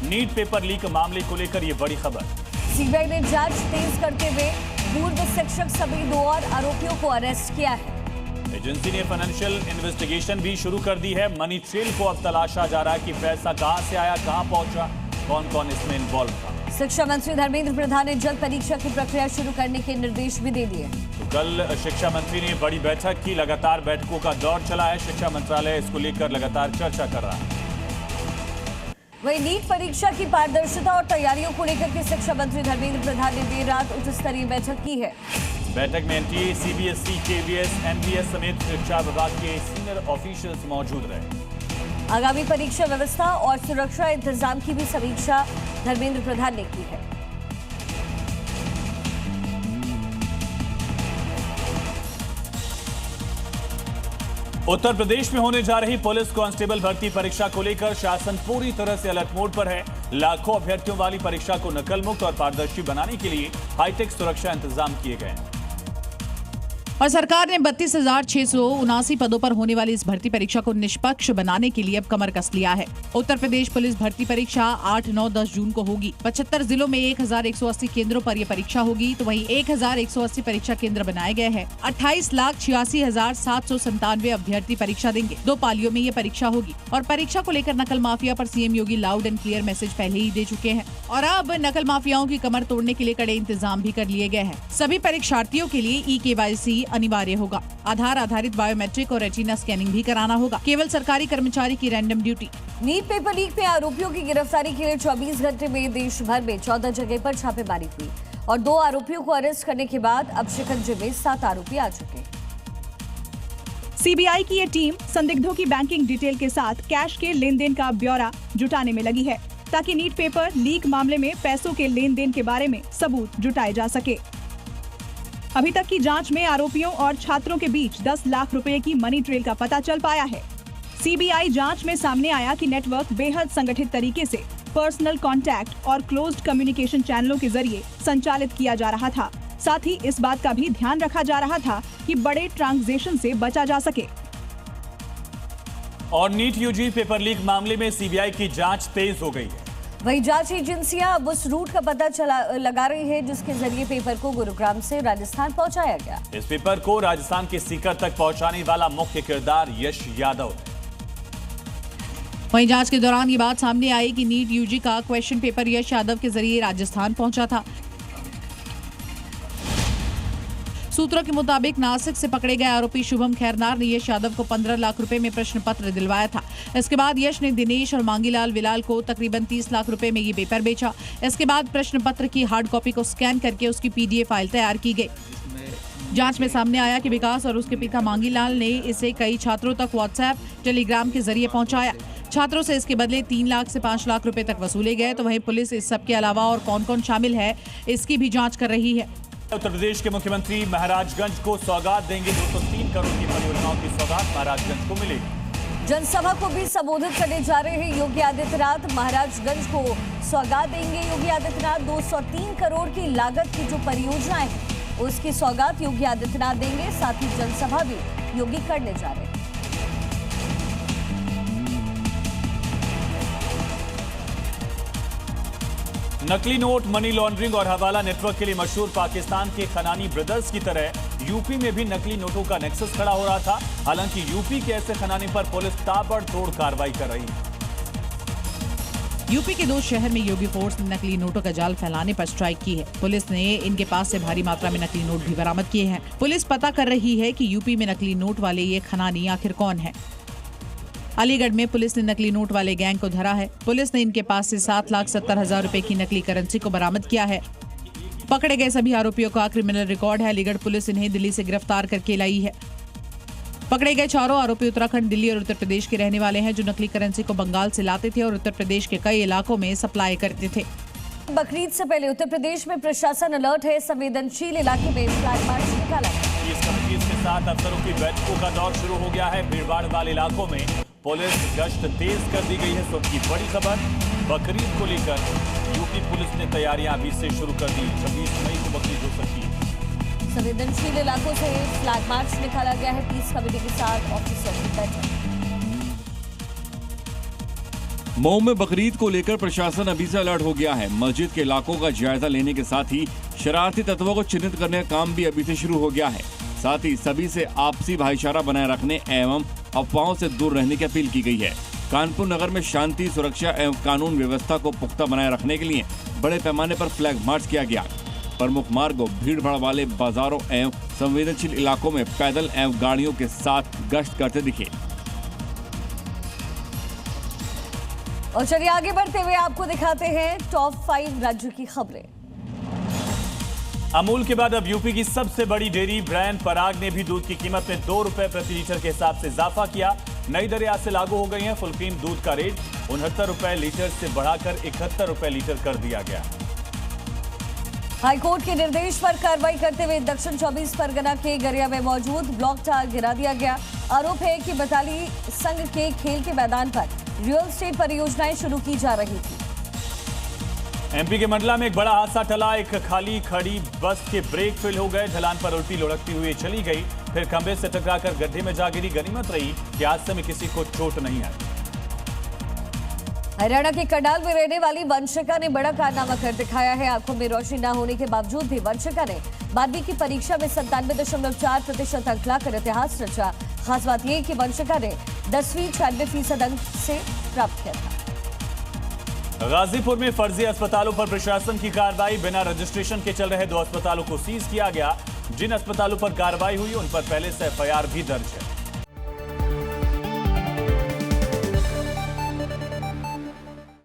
NEET paper leak मामले को लेकर ये बड़ी खबर। सीबीआई ने जांच तेज करते हुए पूर्व शिक्षक समेत 2 और आरोपियों को अरेस्ट किया है। एजेंसी ने फाइनेंशियल इन्वेस्टिगेशन भी शुरू कर दी है। मनी ट्रेल को अब तलाशा जा रहा है कि पैसा कहां से आया, कहां पहुंचा, कौन कौन इसमें इन्वॉल्व था। शिक्षा मंत्री धर्मेंद्र प्रधान ने जल्द परीक्षा की प्रक्रिया शुरू करने के निर्देश भी दे दिए। तो कल शिक्षा मंत्री ने बड़ी बैठक की। लगातार बैठकों का दौर चला है। शिक्षा मंत्रालय इसको लेकर लगातार चर्चा कर रहा है। वहीं नीट परीक्षा की पारदर्शिता और तैयारियों को लेकर के शिक्षा मंत्री धर्मेंद्र प्रधान ने देर रात उच्च स्तरीय बैठक की है। बैठक में एनटीए, सीबीएसई, केवीएस, एनवीएस समेत शिक्षा विभाग के सीनियर ऑफिशियल्स मौजूद रहे। आगामी परीक्षा व्यवस्था और सुरक्षा इंतजाम की भी समीक्षा धर्मेंद्र प्रधान ने की है। उत्तर प्रदेश में होने जा रही पुलिस कांस्टेबल भर्ती परीक्षा को लेकर शासन पूरी तरह से अलर्ट मोड पर है। लाखों अभ्यर्थियों वाली परीक्षा को नकल मुक्त और पारदर्शी बनाने के लिए हाईटेक सुरक्षा इंतजाम किए गए हैं। और सरकार ने 32,679 पदों पर होने वाली इस भर्ती परीक्षा को निष्पक्ष बनाने के लिए अब कमर कस लिया है। उत्तर प्रदेश पुलिस भर्ती परीक्षा 8, 9, 10 जून को होगी। 75 जिलों में 1,180 केंद्रों पर यह परीक्षा होगी, तो वहीं 1,180 परीक्षा केंद्र बनाए गए हैं। 28,86,797 अभ्यर्थी परीक्षा देंगे। 2 पालियों में ये परीक्षा होगी और परीक्षा को लेकर नकल माफिया पर CM Yogi loud and clear message पहले ही दे चुके हैं और अब नकल माफियाओं की कमर तोड़ने के लिए कड़े इंतजाम भी कर लिए गए हैं। सभी परीक्षार्थियों के लिए eKYC अनिवार्य होगा। आधार आधारित बायोमेट्रिक और रेटिना स्कैनिंग भी कराना होगा। केवल सरकारी कर्मचारी की random duty. NEET paper leak में आरोपियों की गिरफ्तारी के लिए 24 घंटे में देश भर में 14 जगह पर छापेमारी हुई और 2 आरोपियों को अरेस्ट करने के बाद अब शिकंजे में 7 आरोपी आ चुके। सीबीआई की ये टीम संदिग्धों की बैंकिंग डिटेल के साथ कैश के लेन देन का ब्यौरा जुटाने में लगी है ताकि नीट पेपर लीक मामले में पैसों के लेन देन के बारे में सबूत जुटाए जा सके। अभी तक की जांच में आरोपियों और छात्रों के बीच 10 लाख रुपए की मनी ट्रेल का पता चल पाया है। सीबीआई जांच में सामने आया कि नेटवर्क बेहद संगठित तरीके से पर्सनल कांटेक्ट और क्लोज्ड कम्युनिकेशन चैनलों के जरिए संचालित किया जा रहा था। साथ ही इस बात का भी ध्यान रखा जा रहा था कि बड़े ट्रांजैक्शन से बचा जा सके। और नीट यूजी पेपर लीक मामले में सीबीआई की जांच तेज हो गई है। वही जांच एजेंसियां अब उस रूट का पता लगा रही है जिसके जरिए पेपर को गुरुग्राम से राजस्थान पहुंचाया गया। इस पेपर को राजस्थान के सीकर तक पहुंचाने वाला मुख्य किरदार यश यादव है। वहीं जांच के दौरान ये बात सामने आई कि नीट यूजी का क्वेश्चन पेपर यश यादव के जरिए राजस्थान पहुंचा था। सूत्रों के मुताबिक नासिक से पकड़े गए आरोपी शुभम खैरनार ने यश यादव को 15 लाख रुपए में प्रश्न पत्र दिलवाया था। इसके बाद यश ने दिनेश और मांगीलाल विलाल को तकरीबन 30 लाख रुपए में ये पेपर बेचा। इसके बाद प्रश्न पत्र की हार्ड कॉपी को स्कैन करके उसकी PDF फाइल तैयार की गई। जांच में सामने आया कि विकास और उसके पिता मांगीलाल ने इसे कई छात्रों तक व्हाट्सएप, टेलीग्राम के जरिए पहुंचाया। छात्रों से इसके बदले 3 लाख से 5 लाख रुपए तक वसूले गए। तो वहीं पुलिस इस सब के अलावा और कौन कौन शामिल है इसकी भी जाँच कर रही है। उत्तर प्रदेश के मुख्यमंत्री महाराजगंज को सौगात देंगे। 203 करोड़ की परियोजनाओं की सौगात महाराजगंज को मिलेगी। जनसभा को भी संबोधित करने जा रहे हैं योगी आदित्यनाथ। महाराजगंज को सौगात देंगे योगी आदित्यनाथ। 203 करोड़ की लागत की जो परियोजनाएं हैं उसकी सौगात योगी आदित्यनाथ देंगे। साथ ही जनसभा भी योगी करने जा रहे हैं। नकली नोट, मनी लॉन्ड्रिंग और हवाला नेटवर्क के लिए मशहूर पाकिस्तान के खनानी ब्रदर्स की तरह यूपी में भी नकली नोटों का नेक्सस खड़ा हो रहा था। हालांकि यूपी के ऐसे खनाने पर पुलिस ताबड़तोड़ कार्रवाई कर रही है। यूपी के 2 शहर में योगी फोर्स ने नकली नोटों का जाल फैलाने पर स्ट्राइक की है। पुलिस ने इनके पास से भारी मात्रा में नकली नोट भी बरामद किए हैं। पुलिस पता कर रही है कि यूपी में नकली नोट वाले ये खनानी आखिर कौन है। अलीगढ़ में पुलिस ने नकली नोट वाले गैंग को धरा है। पुलिस ने इनके पास से 7,70,000 रुपए की नकली करेंसी को बरामद किया है। पकड़े गए सभी आरोपियों का क्रिमिनल रिकॉर्ड है। अलीगढ़ पुलिस इन्हें दिल्ली से गिरफ्तार करके लाई है। पकड़े गए चारों आरोपी उत्तराखंड, दिल्ली और उत्तर प्रदेश के रहने वाले हैं जो नकली करेंसी को बंगाल से लाते थे और उत्तर प्रदेश के कई इलाकों में सप्लाई करते थे। बकरीद से पहले उत्तर प्रदेश में प्रशासन अलर्ट है। संवेदनशील इलाके में फ्लैग मार्च निकाला। इस कमेटी के साथ अफसरों की बैठकों का दौर शुरू हो गया है। भीड़भाड़ वाले इलाकों में पुलिस गश्त तेज कर दी गई है। सबकी बड़ी खबर, बकरीद को लेकर यूपी पुलिस ने तैयारियां अभी से शुरू कर दी। 26 मई को बकरीद हो सकती है। संवेदनशील इलाकों से फ्लैग मार्च निकाला गया है। पीस कमेटी के साथ ऑफिसर की बैठक। मऊ में बकरीद को लेकर प्रशासन अभी से अलर्ट हो गया है। मस्जिद के इलाकों का जायजा लेने के साथ ही शरारती तत्वों को चिन्हित करने का काम भी अभी से शुरू हो गया है। साथ ही सभी से आपसी भाईचारा बनाए रखने एवं अफवाहों से दूर रहने की अपील की गई है। कानपुर नगर में शांति, सुरक्षा एवं कानून व्यवस्था को पुख्ता बनाए रखने के लिए बड़े पैमाने पर फ्लैग मार्च किया गया। प्रमुख मार्गों, भीड़ भाड़ वाले बाजारों एवं संवेदनशील इलाकों में पैदल एवं गाड़ियों के साथ गश्त करते दिखे। और चलिए आगे बढ़ते हुए आपको दिखाते हैं टॉप 5 राज्यों की खबरें। अमूल के बाद अब यूपी की सबसे बड़ी डेयरी ब्रांड पराग ने भी दूध की कीमत में 2 रुपए प्रति लीटर के हिसाब से इजाफा किया। नई दरें आज से लागू हो गई हैं। फुल क्रीम दूध का रेट 69 रुपए लीटर से बढ़ाकर 71 रुपए लीटर कर दिया गया। हाईकोर्ट के निर्देश पर कार्रवाई करते हुए दक्षिण 24 परगना के गरिया में मौजूद ब्लॉक टावर गिरा दिया गया। आरोप है कि बटाली संघ के खेल के मैदान पर रियल एस्टेट परियोजनाएं शुरू की जा रही थी। एमपी के मंडला में एक बड़ा हादसा टला। एक खाली खड़ी बस के ब्रेक फेल हो गए। ढलान पर उल्टी लुढ़कती हुई चली गई, फिर खंभे से टकराकर गड्ढे में जा गिरी। गनीमत रही कि हादसे में किसी को चोट नहीं आई। हरियाणा के करनाल में रहने वाली वंशिका ने बड़ा कारनामा कर दिखाया है। आंखों में रोशनी न होने के बावजूद भी वंशिका ने 12वीं की परीक्षा में 97.4% अंक लाकर इतिहास रचा। खास बात यह कि वंशिका ने 10वीं 96% अंक से प्राप्त किया था। गाजीपुर में फर्जी अस्पतालों पर प्रशासन की कार्रवाई। बिना रजिस्ट्रेशन के चल रहे 2 अस्पतालों को सीज किया गया। जिन अस्पतालों पर कार्रवाई हुई उन पर पहले से एफआईआर भी दर्ज है।